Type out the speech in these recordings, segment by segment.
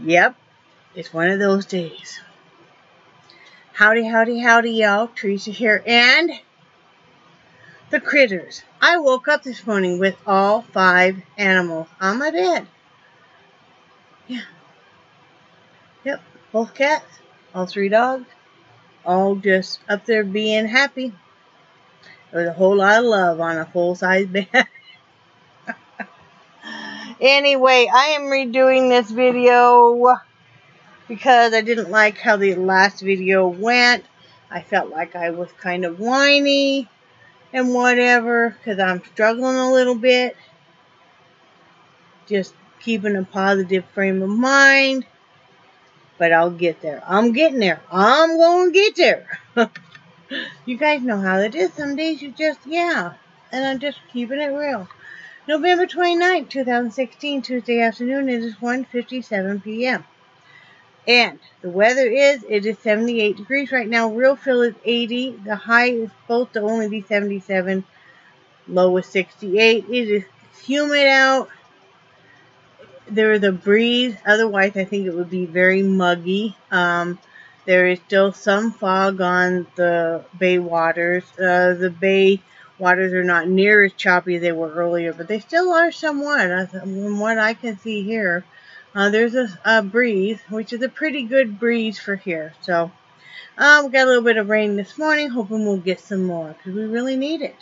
Yep, it's one of those days. Howdy, howdy, howdy, y'all. Teresa here, and the critters. I woke up this morning with all 5 animals on my bed. Yeah. Yep, both cats, all 3 dogs, all just up there being happy. There was a whole lot of love on a full-size bed. Anyway, I am redoing this video because I didn't like how the last video went. I felt like I was kind of whiny and whatever because I'm struggling a little bit. Just keeping a positive frame of mind. But I'll get there. I'm getting there. I'm going to get there. You guys know how it is. Some days you just, yeah. And I'm just keeping it real. November 29th, 2016, Tuesday afternoon. It is 1:57 p.m. And the weather is, it is 78 degrees right now. Real feel is 80. The high is supposed to only be 77. Low is 68. It is humid out. There is a breeze. Otherwise, I think it would be very muggy. There is still some fog on the bay waters. The bay waters are not near as choppy as they were earlier, but they still are somewhat, from what I can see here. There's a breeze, which is a pretty good breeze for here. So, we got a little bit of rain this morning, hoping we'll get some more, because we really need it.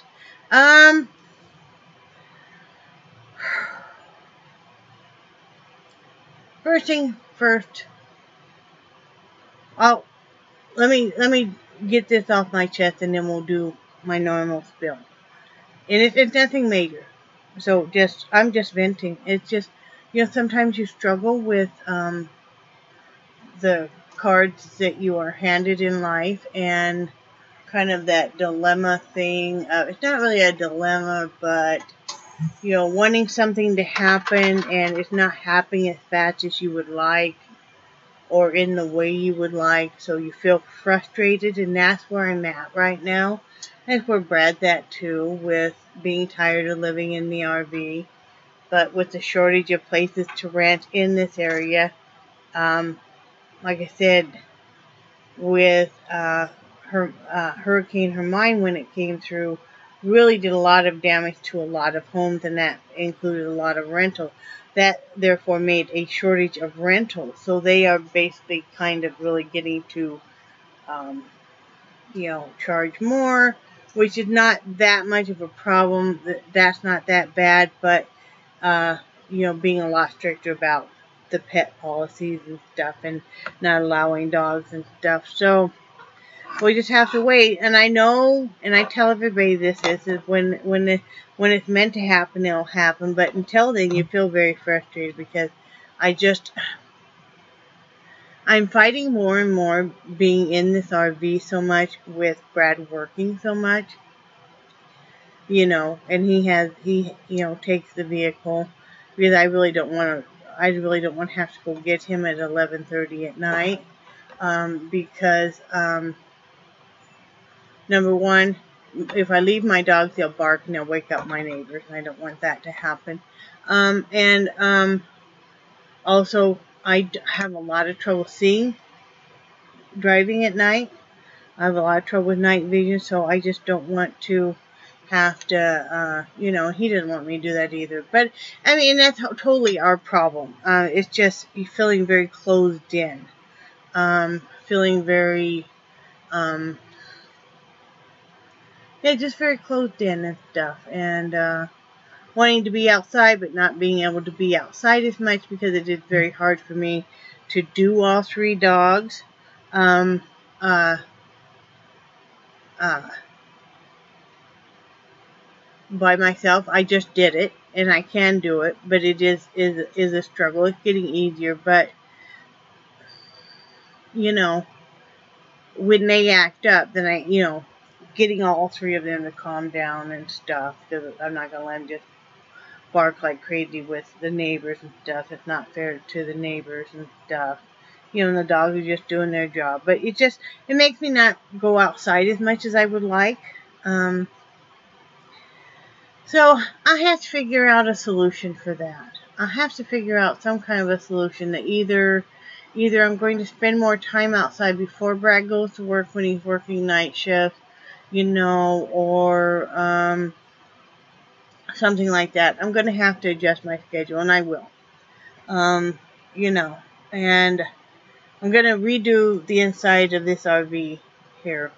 First thing first, let me get this off my chest, and then we'll do my normal spill. And it's nothing major, so I'm just venting. It's just, sometimes you struggle with the cards that you are handed in life, and kind of that dilemma thing. It's not really a dilemma, but wanting something to happen and it's not happening as fast as you would like, or in the way you would like, so you feel frustrated, and that's where I'm at right now. That's where Brad's at too, with being tired of living in the RV, but with the shortage of places to rent in this area. Like I said, with Hurricane Hermine, when it came through, really did a lot of damage to a lot of homes, and that included a lot of rentals. That therefore made a shortage of rentals. So they are basically kind of really getting to, charge more, which is not that much of a problem. That's not that bad, but, being a lot stricter about the pet policies and stuff, and not allowing dogs and stuff. So we just have to wait. And I know, and I tell everybody this is when it's meant to happen, it'll happen. But until then, you feel very frustrated, because I'm fighting more and more being in this RV so much, with Brad working so much, and he takes the vehicle, because I really don't want to have to go get him at 11:30 at night, because, number one, if I leave my dogs, they'll bark and they'll wake up my neighbors, and I don't want that to happen. Also, I have a lot of trouble driving at night. I have a lot of trouble with night vision, so I just don't want to have to, he doesn't want me to do that either. But, I mean, that's totally our problem. It's just feeling very closed in. Feeling very, just very closed in and stuff. And, wanting to be outside, but not being able to be outside as much, because it is very hard for me to do all 3 dogs. By myself. I just did it, and I can do it, but it is a struggle. It's getting easier, but when they act up, then getting all 3 of them to calm down and stuff, because I'm not gonna let them just bark like crazy with the neighbors and stuff. It's not fair to the neighbors and stuff. The dogs are just doing their job, but it makes me not go outside as much as I would like. So I have to figure out a solution for that. I'll have to figure out some kind of a solution that either I'm going to spend more time outside before Brad goes to work when he's working night shift, you know, or something like that. I'm going to have to adjust my schedule, and I will. You know, and I'm going to redo the inside of this RV here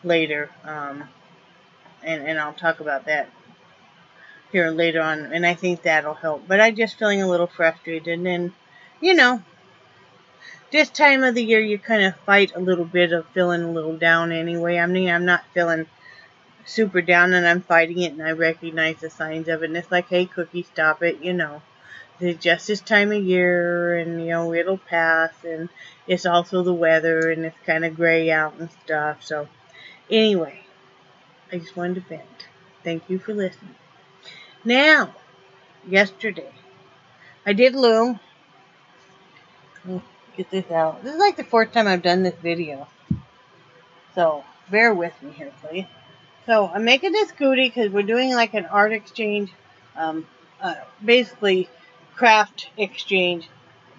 later, and I'll talk about that here later on, and I think that'll help. But I'm just feeling a little frustrated, and, you know, this time of the year you kind of fight a little bit of feeling a little down anyway. I mean, I'm not feeling super down, and I'm fighting it, and I recognize the signs of it, and it's like, hey, Cookie, stop it, you know. It's just this time of year, and, you know, it'll pass, and it's also the weather, and it's kind of gray out and stuff. So, anyway, I just wanted to vent. Thank you for listening. Now, yesterday, I did loom. Let me get this out. This is like the 4th time I've done this video. So, bear with me here, please. So, I'm making this goodie because we're doing like an art exchange. Basically, craft exchange.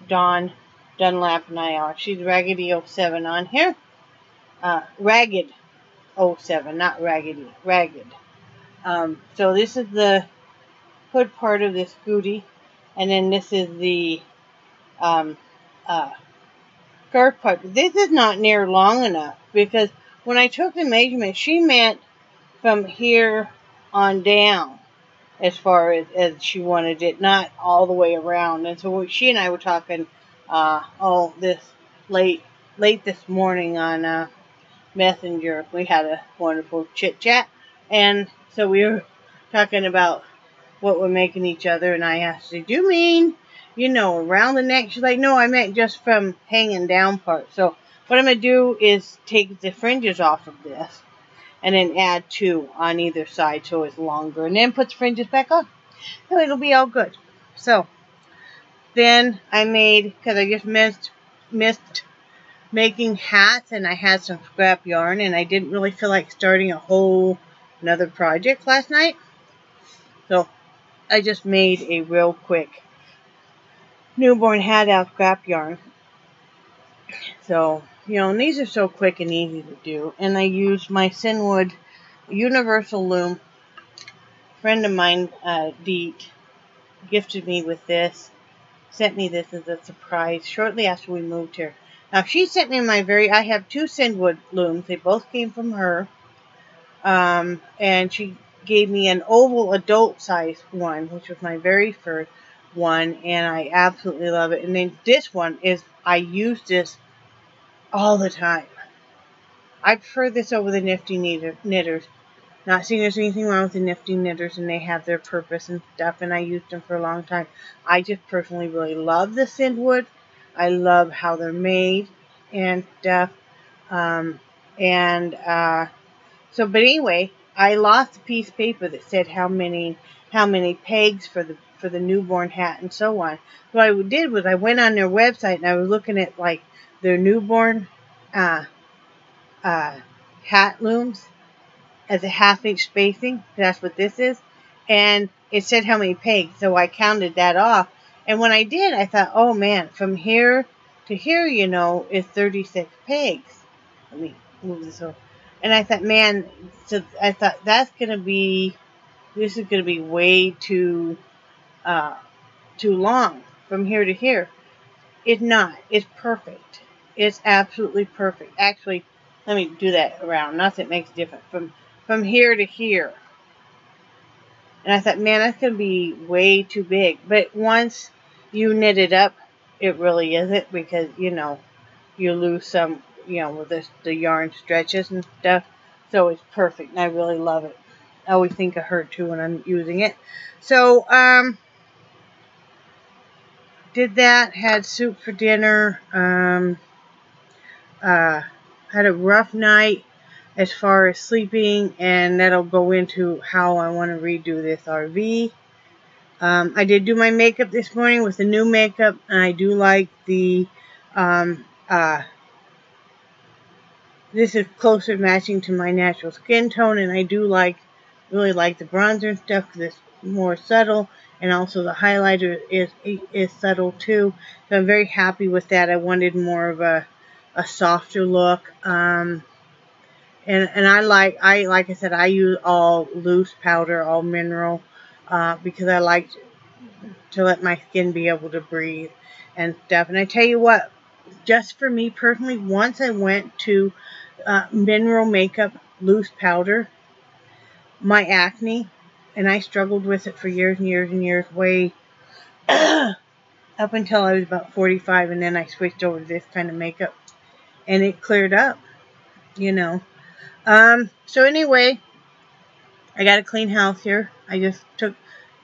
Dawn Dunlap and I are. She's Raggedy 07 on here. Ragged 07, not Raggedy. Ragged. So, this is the hood part of this goodie, and then this is the scarf part. This is not near long enough, because when I took the measurement, she meant from here on down as far as she wanted it, not all the way around. And so she and I were talking this late this morning on Messenger. We had a wonderful chit chat, and so we were talking about what we're making each other, and I asked her, do you mean, you know, around the neck? She's like, no, I meant just from hanging down part. So what I'm going to do is take the fringes off of this, and then add 2 on either side so it's longer, and then put the fringes back on. So it'll be all good. So then I made, because I just missed making hats, and I had some scrap yarn, and I didn't really feel like starting another project last night. So I just made a real quick newborn hat out of scrap yarn. So, you know, and these are so quick and easy to do. And I used my Sinwood Universal Loom. A friend of mine, Deet, gifted me with this. Sent me this as a surprise shortly after we moved here. Now, she sent me I have 2 Sinwood looms. They both came from her. And she gave me an oval adult size one, which was my very first one, and I absolutely love it. And then this one I use this all the time. I prefer this over the Nifty Knitters. Not saying there's anything wrong with the Nifty Knitters, and they have their purpose and stuff, and I used them for a long time. I just personally really love the Sinwood. I love how they're made and stuff. So, but anyway, I lost a piece of paper that said how many pegs for the newborn hat and so on. So what I did was I went on their website, and I was looking at like their newborn hat looms as a 1/2 inch spacing. That's what this is, and it said how many pegs. So I counted that off, and when I did, I thought, oh man, from here to here, you know, is 36 pegs. Let me move this over. And I thought, man, so I thought this is gonna be way too long from here to here. It's not. It's perfect. It's absolutely perfect. Actually, let me do that around. Not that it makes a difference. From here to here. And I thought, man, that's gonna be way too big. But once you knit it up, it really isn't, because, you know, you lose some, you know, with the yarn stretches and stuff. So it's perfect, and I really love it. I always think of her too when I'm using it. So, did that, had soup for dinner, had a rough night as far as sleeping, and that'll go into how I want to redo this RV. I did do my makeup this morning with the new makeup, and I do like the, this is closer matching to my natural skin tone, and I do really like the bronzer and stuff because it's more subtle, And also the highlighter is subtle too. So I'm very happy with that. I wanted more of a softer look. And like I said, I use all loose powder, all mineral, because I like to let my skin be able to breathe and stuff. And I tell you what, just for me personally, once I went to mineral makeup loose powder, my acne, and I struggled with it for years and years and years, way up until I was about 45, and then I switched over to this kind of makeup, and it cleared up, you know. So anyway, I got a clean house here. I just took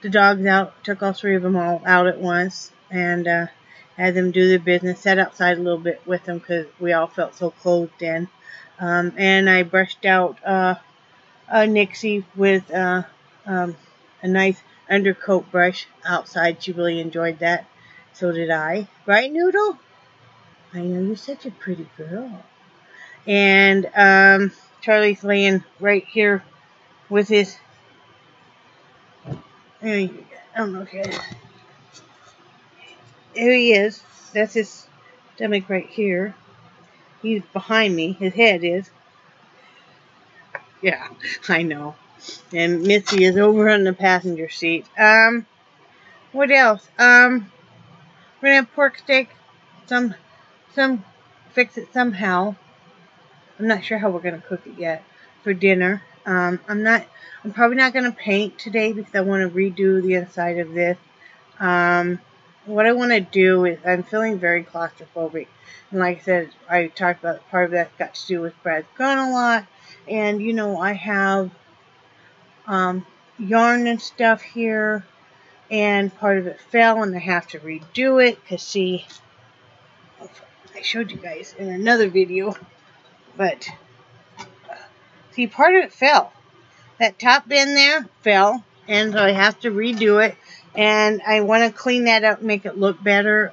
the dogs out, took all 3 of them all out at once, and had them do their business, sat outside a little bit with them because we all felt so closed in. And I brushed out Nixie with a nice undercoat brush outside. She really enjoyed that. So did I. Right, Noodle? I know you're such a pretty girl. And Charlie's laying right here with his... I don't know if you... There he is. That's his stomach right here. He's behind me. His head is. Yeah, I know. And Missy is over on the passenger seat. What else? We're gonna have pork steak. Some fix it somehow. I'm not sure how we're gonna cook it yet for dinner. I'm probably not gonna paint today because I want to redo the inside of this. What I want to do is, I'm feeling very claustrophobic. And like I said, I talked about part of that got to do with Brad's gone a lot. And, you know, I have yarn and stuff here. And part of it fell and I have to redo it. Because, see, I showed you guys in another video. But, see, part of it fell. That top bend there fell. And so I have to redo it. And I want to clean that up and make it look better.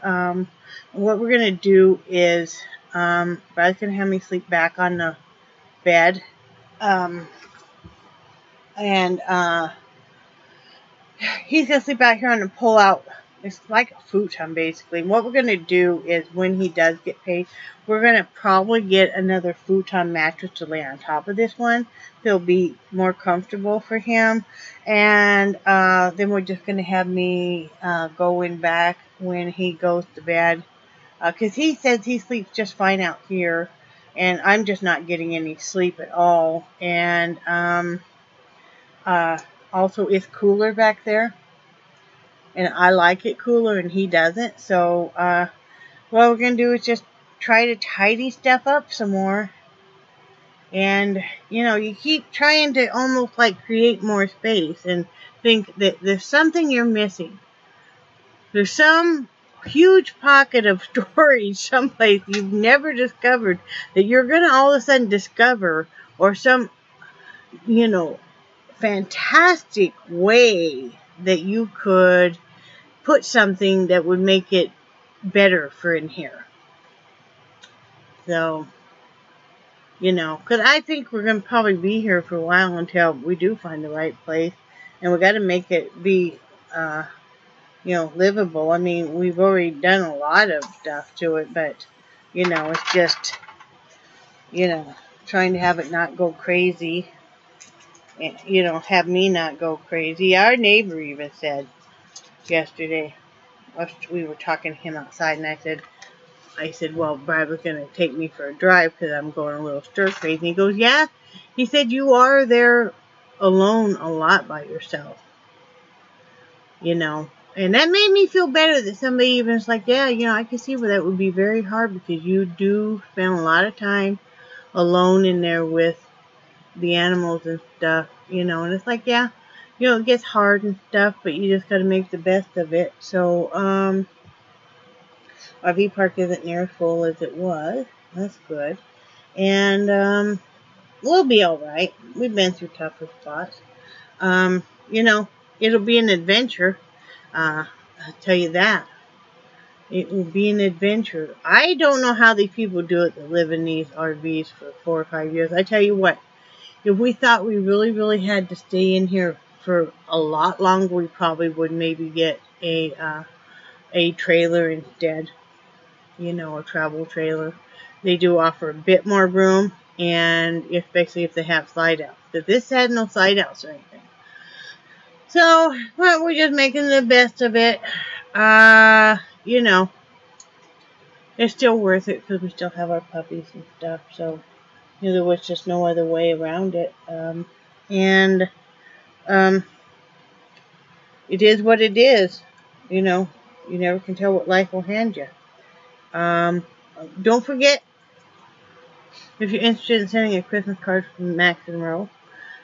What we're going to do is, Brad's going to have me sleep back on the bed. He's going to sleep out here on the pull-out. It's like a futon, basically. And what we're going to do is, when he does get paid, we're going to probably get another futon mattress to lay on top of this one. It'll be more comfortable for him. And then we're just going to have me go in back when he goes to bed. Because he says he sleeps just fine out here. And I'm just not getting any sleep at all. And also, it's cooler back there. And I like it cooler and he doesn't. So, what we're going to do is just try to tidy stuff up some more. And, you know, you keep trying to almost like create more space and think that there's something you're missing. There's some huge pocket of storage someplace you've never discovered that you're going to all of a sudden discover, or some, you know, fantastic way that you could put something that would make it better for in here. So, you know, because I think we're going to probably be here for a while until we do find the right place. And we got to make it be, you know, livable. I mean, we've already done a lot of stuff to it, but, you know, it's just, you know, trying to have it not go crazy. And, you know, have me not go crazy. Our neighbor even said yesterday, we were talking to him outside, and I said, well, Brad was going to take me for a drive because I'm going a little stir crazy. And he goes, yeah. He said, you are there alone a lot by yourself. You know. And that made me feel better that somebody even was like, yeah, you know, I can see where that would be very hard because you do spend a lot of time alone in there with the animals and stuff, you know. And it's like, yeah, you know, it gets hard and stuff, but you just got to make the best of it. So, RV park isn't near as full as it was. That's good. And, we'll be alright. We've been through tougher spots. You know, it'll be an adventure. I'll tell you that. It will be an adventure. I don't know how these people do it that live in these RVs for 4 or 5 years. I tell you what, if we thought we really, really had to stay in here for a lot longer, we probably would maybe get a trailer instead, you know, a travel trailer. They do offer a bit more room, and especially if they have slide outs. But this had no slide outs or anything. So, well, we're just making the best of it. You know, it's still worth it because we still have our puppies and stuff. So, you know, there was just no other way around it. It is what it is. You know, you never can tell what life will hand you. Don't forget, if you're interested in sending a Christmas card from Max and Row,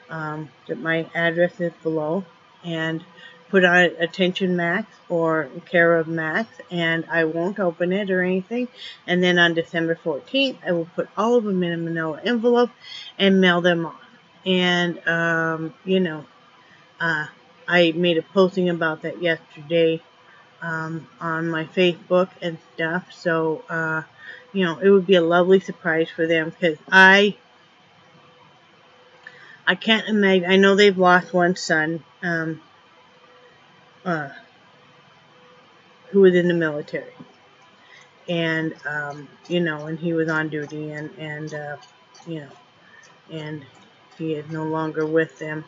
that my address is below, and put on it attention Max or care of Max, and I won't open it or anything. And then on December 14th, I will put all of them in a manila envelope and mail them off. And, you know, I made a posting about that yesterday on my Facebook and stuff. So, you know, it would be a lovely surprise for them, because I can't imagine. I know they've lost one son who was in the military, and you know, and he was on duty, and you know, and he is no longer with them.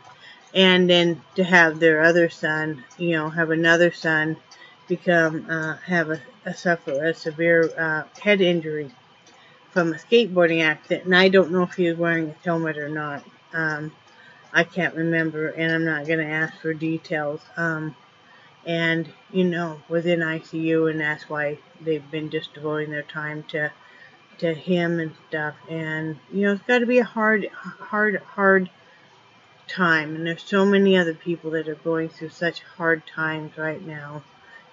And then to have their other son, you know, have another son become suffer a severe head injury from a skateboarding accident, and I don't know if he was wearing a helmet or not. I can't remember, and I'm not going to ask for details. And, you know, was in ICU, and that's why they've been just devoting their time to him and stuff. And, you know, it's got to be a hard time, and there's so many other people that are going through such hard times right now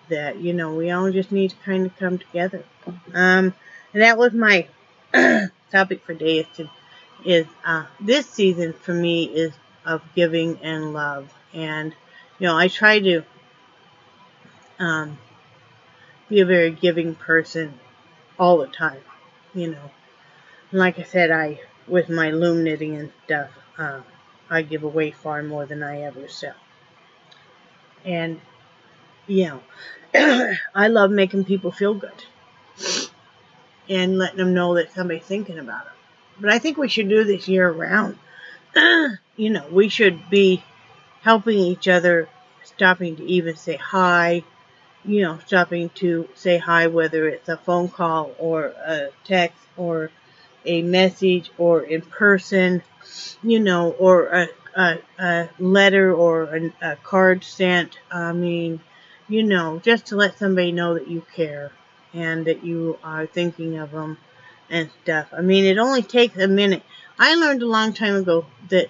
that, you know, we all just need to kind of come together. And that was my topic for today, is this season for me is of giving and love. And, you know, I try to be a very giving person all the time, you know. And like I said, with my loom knitting and stuff, I give away far more than I ever sell. And, you know, I love making people feel good and letting them know that somebody's thinking about them. But I think we should do this year round. You know, we should be helping each other, stopping to even say hi, you know, stopping to say hi, whether it's a phone call or a text or a message or in person, you know, or a letter or a card sent. I mean, you know, just to let somebody know that you care and that you are thinking of them and stuff. I mean, it only takes a minute. I learned a long time ago that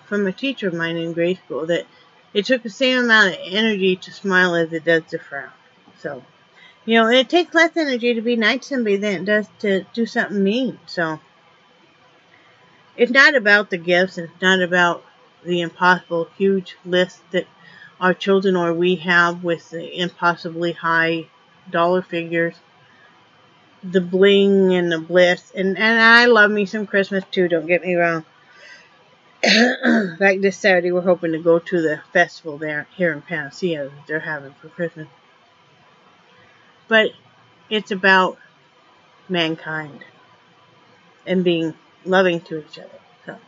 from a teacher of mine in grade school that it took the same amount of energy to smile as it does to frown. So, you know, it takes less energy to be nice to somebody than it does to do something mean. So, it's not about the gifts, and it's not about the impossible huge list that our children or we have with the impossibly high dollar figures, the bling and the bliss. And I love me some Christmas too, don't get me wrong. Like this Saturday, we're hoping to go to the festival here in PANACEA that they're having for Christmas. But it's about mankind and being loving to each other. So,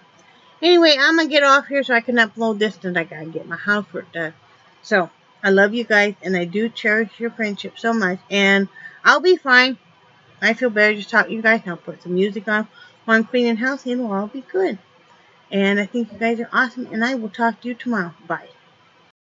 anyway, I'm going to get off here so I can upload this, and I got to get my housework done. So, I love you guys, and I do cherish your friendship so much, and I'll be fine. I feel better just talking to you guys. I'll put some music on while I'm cleaning house, and we'll all be good. And I think you guys are awesome, and I will talk to you tomorrow. Bye.